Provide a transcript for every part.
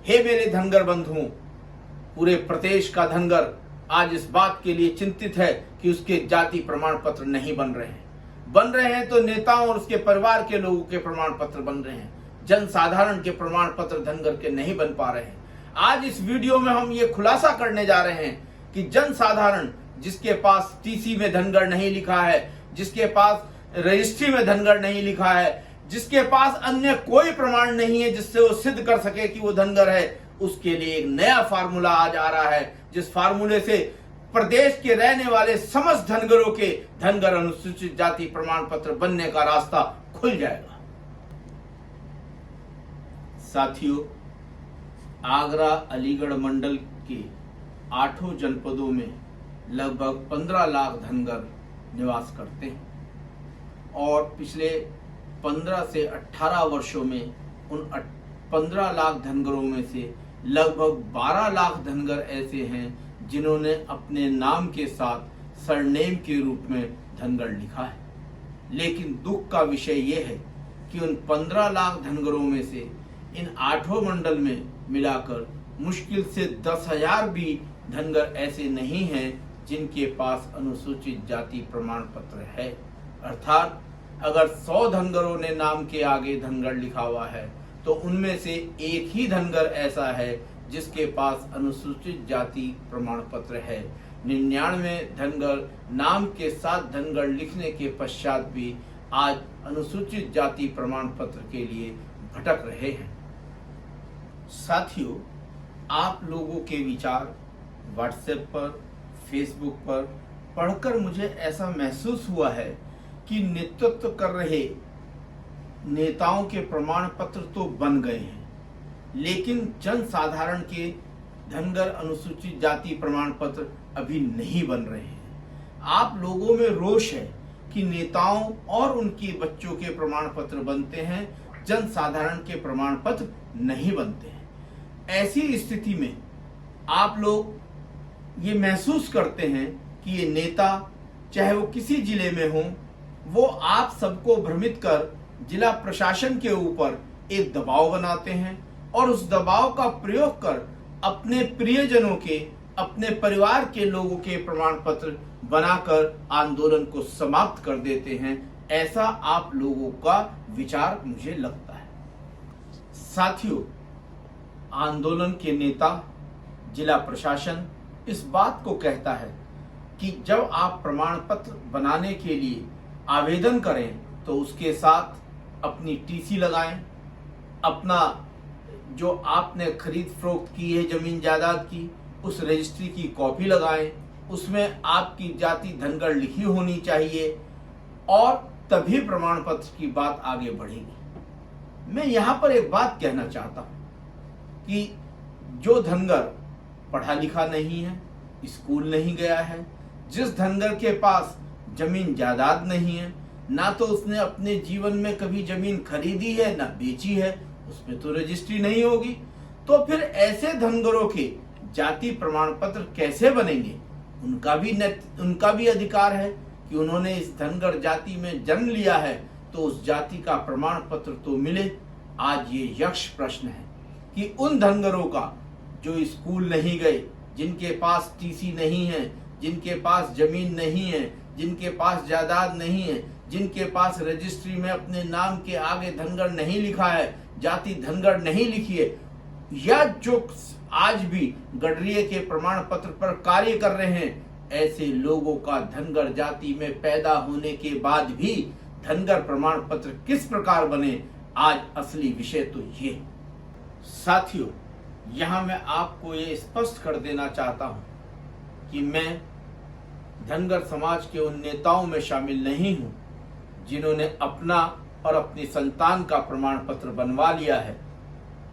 हे मेरे धनगर बंधुओं, पूरे प्रदेश का धनगर आज इस बात के लिए चिंतित है कि उसके जाति प्रमाण पत्र नहीं बन रहे हैं तो नेताओं और उसके परिवार के लोगों के प्रमाण पत्र बन रहे हैं, जन साधारण के प्रमाण पत्र धनगर के नहीं बन पा रहे हैं। आज इस वीडियो में हम ये खुलासा करने जा रहे हैं कि जन साधारण जिसके पास टीसी में धनगर नहीं लिखा है, जिसके पास रजिस्ट्री में धनगर नहीं लिखा है, जिसके पास अन्य कोई प्रमाण नहीं है जिससे वो सिद्ध कर सके कि वो धनगर है, उसके लिए एक नया फार्मूला आज आ रहा है, जिस फार्मूले से प्रदेश के रहने वाले समस्त धनगरों के धनगर अनुसूचित जाति प्रमाण पत्र बनने का रास्ता खुल जाएगा। साथियों, आगरा अलीगढ़ मंडल के 8 जनपदों में लगभग 15 लाख धनगर निवास करते हैं और पिछले 15 से 18 वर्षों में उन 15 लाख धनगरों में से लगभग 12 लाख धनगर ऐसे हैं जिन्होंने अपने नाम के साथ सरनेम के रूप में धनगर लिखा है। लेकिन दुख का विषय यह है कि उन 15 लाख धनगरों में से इन 8 मंडल में मिलाकर मुश्किल से 10,000 भी धनगर ऐसे नहीं हैं जिनके पास अनुसूचित जाति प्रमाण पत्र है। अर्थात अगर 100 धनगरों ने नाम के आगे धनगर लिखा हुआ है तो उनमें से एक ही धनगर ऐसा है जिसके पास अनुसूचित जाति प्रमाण पत्र है। 99 धनगर नाम के साथ धनगर लिखने के पश्चात भी आज अनुसूचित जाति प्रमाण पत्र के लिए भटक रहे हैं। साथियों, आप लोगों के विचार व्हाट्सएप पर, फेसबुक पर पढ़कर मुझे ऐसा महसूस हुआ है कि नेतृत्व कर रहे नेताओं के प्रमाण पत्र तो बन गए हैं, लेकिन जन साधारण के धनगर अनुसूचित जाति प्रमाण पत्र अभी नहीं बन रहे हैं। आप लोगों में रोष है कि नेताओं और उनके बच्चों के प्रमाण पत्र बनते हैं, जन साधारण के प्रमाण पत्र नहीं बनते हैं। ऐसी स्थिति में आप लोग ये महसूस करते हैं कि ये नेता चाहे वो किसी जिले में हो, वो आप सबको भ्रमित कर जिला प्रशासन के ऊपर एक दबाव बनाते हैं और उस दबाव का प्रयोग कर अपने प्रियजनों के, अपने परिवार के लोगों के प्रमाण पत्र बनाकर आंदोलन को समाप्त कर देते हैं। ऐसा आप लोगों का विचार मुझे लगता है। साथियों, आंदोलन के नेता, जिला प्रशासन इस बात को कहता है कि जब आप प्रमाण पत्र बनाने के लिए आवेदन करें तो उसके साथ अपनी टीसी लगाएं, अपना जो आपने खरीद फरोख्त की है जमीन जायदाद की उस रजिस्ट्री की कॉपी लगाएं, उसमें आपकी जाति धनगर लिखी होनी चाहिए और तभी प्रमाण पत्र की बात आगे बढ़ेगी। मैं यहाँ पर एक बात कहना चाहता हूँ कि जो धनगर पढ़ा लिखा नहीं है, स्कूल नहीं गया है, जिस धनगर के पास जमीन जायदाद नहीं है, ना तो उसने अपने जीवन में कभी जमीन खरीदी है ना बेची है, उसमें तो रजिस्ट्री नहीं होगी, तो फिर ऐसे धनगरों के जाति प्रमाण पत्र कैसे बनेंगे? उनका भी अधिकार है कि उन्होंने इस धनगर जाति में जन्म लिया है तो उस जाति का प्रमाण पत्र तो मिले। आज ये यक्ष प्रश्न है कि उन धनगरों का जो स्कूल नहीं गए, जिनके पास टीसी नहीं है, जिनके पास जमीन नहीं है, जिनके पास जायदाद नहीं है, जिनके पास रजिस्ट्री में अपने नाम के आगे धनगर नहीं लिखा है, जाति धनगर नहीं लिखी है, या जो आज भी गडरिये के प्रमाण पत्र पर कार्य कर रहे हैं, ऐसे लोगों का धनगर जाति में पैदा होने के बाद भी धनगर प्रमाण पत्र किस प्रकार बने, आज असली विषय तो ये। साथियों, यहाँ मैं आपको ये स्पष्ट कर देना चाहता हूँ कि मैं धनगर समाज के उन नेताओं में शामिल नहीं हूँ जिन्होंने अपना और अपनी संतान का प्रमाण पत्र बनवा लिया है।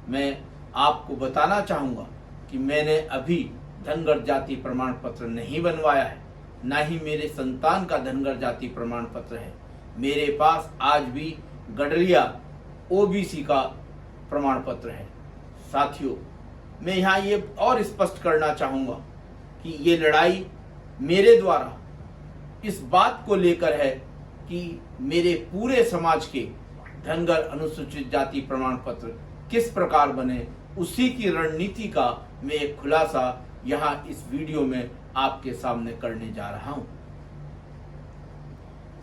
मैं आपको बताना चाहूँगा कि मैंने अभी धनगर जाति प्रमाण पत्र नहीं बनवाया है, ना ही मेरे संतान का धनगर जाति प्रमाण पत्र है। मेरे पास आज भी गडरिया ओबीसी का प्रमाण पत्र है। साथियों, मैं यहाँ ये और स्पष्ट करना चाहूँगा कि ये लड़ाई मेरे द्वारा इस बात को लेकर है कि मेरे पूरे समाज के धनगर अनुसूचित जाति प्रमाण पत्र किस प्रकार बने उसी की रणनीति का मैं एक खुलासा यहाँ इस वीडियो में आपके सामने करने जा रहा हूं।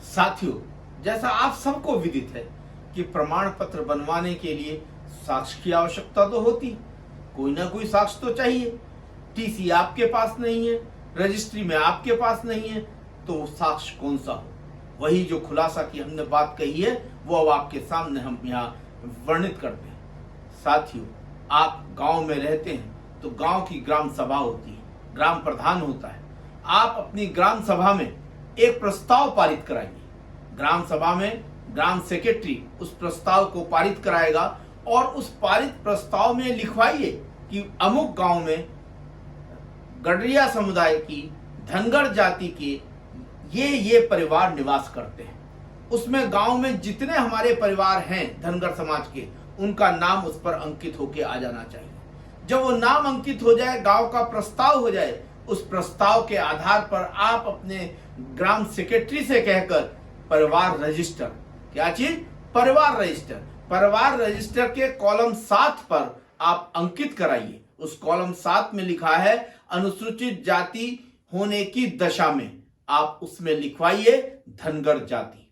साथियों, जैसा आप सबको विदित है कि प्रमाण पत्र बनवाने के लिए साक्ष्य की आवश्यकता तो होती, कोई ना कोई साक्ष्य तो चाहिए। टीसी आपके पास नहीं है, रजिस्ट्री में आपके पास नहीं है, तो साक्ष्य कौन सा हो? वही जो खुलासा की हमने बात कही है वो अब आपके सामने हम यहाँ वर्णित करते हैं। साथियों, आप गांव में रहते हैं तो गांव की ग्राम सभा होती है, ग्राम प्रधान होता है। आप अपनी ग्राम सभा में एक प्रस्ताव पारित कराइए। ग्राम सभा में ग्राम सेक्रेटरी उस प्रस्ताव को पारित कराएगा और उस पारित प्रस्ताव में लिखवाइए कि अमुक गांव में गडरिया समुदाय की धनगर जाति के ये परिवार निवास करते हैं। उसमें गांव में जितने हमारे परिवार हैं धनगर समाज के, उनका नाम उस पर अंकित होके आ जाना चाहिए। जब वो नाम अंकित हो जाए, गांव का प्रस्ताव हो जाए, उस प्रस्ताव के आधार पर आप अपने ग्राम सेक्रेटरी से कहकर परिवार रजिस्टर, क्या चीज? परिवार रजिस्टर के कॉलम 7 पर आप अंकित कराइए। उस कॉलम 7 में लिखा है अनुसूचित जाति होने की दशा में, आप उसमें लिखवाइए धनगर जाति।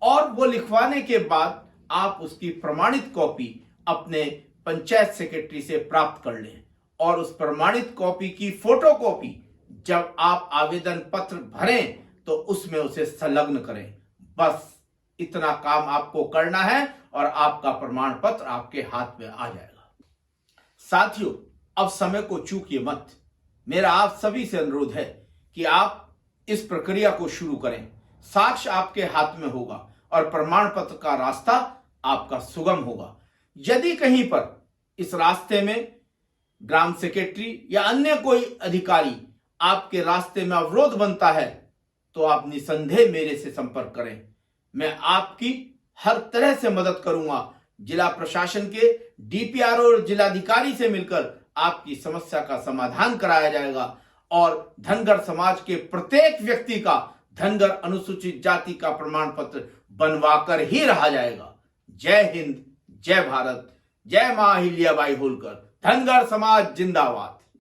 और वो लिखवाने के बाद आप उसकी प्रमाणित कॉपी अपने पंचायत सेक्रेटरी से प्राप्त कर लें और उस प्रमाणित कॉपी की फोटोकॉपी जब आप आवेदन पत्र भरें तो उसमें उसे संलग्न करें। बस इतना काम आपको करना है और आपका प्रमाण पत्र आपके हाथ में आ जाएगा। साथियों, अब समय को चूकिए मत। मेरा आप सभी से अनुरोध है कि आप इस प्रक्रिया को शुरू करें। साक्ष्य आपके हाथ में होगा और प्रमाण पत्र का रास्ता आपका सुगम होगा। यदि कहीं पर इस रास्ते में ग्राम सेक्रेटरी या अन्य कोई अधिकारी आपके रास्ते में अवरोध बनता है तो आप निसंदेह मेरे से संपर्क करें। मैं आपकी हर तरह से मदद करूंगा। जिला प्रशासन के डीपीआरओ और जिलाधिकारी से मिलकर आपकी समस्या का समाधान कराया जाएगा और धनगर समाज के प्रत्येक व्यक्ति का धनगर अनुसूचित जाति का प्रमाण पत्र बनवाकर ही रहा जाएगा। जय हिंद, जय भारत, जय मां अहिल्याबाई होलकर। धनगर समाज जिंदाबाद।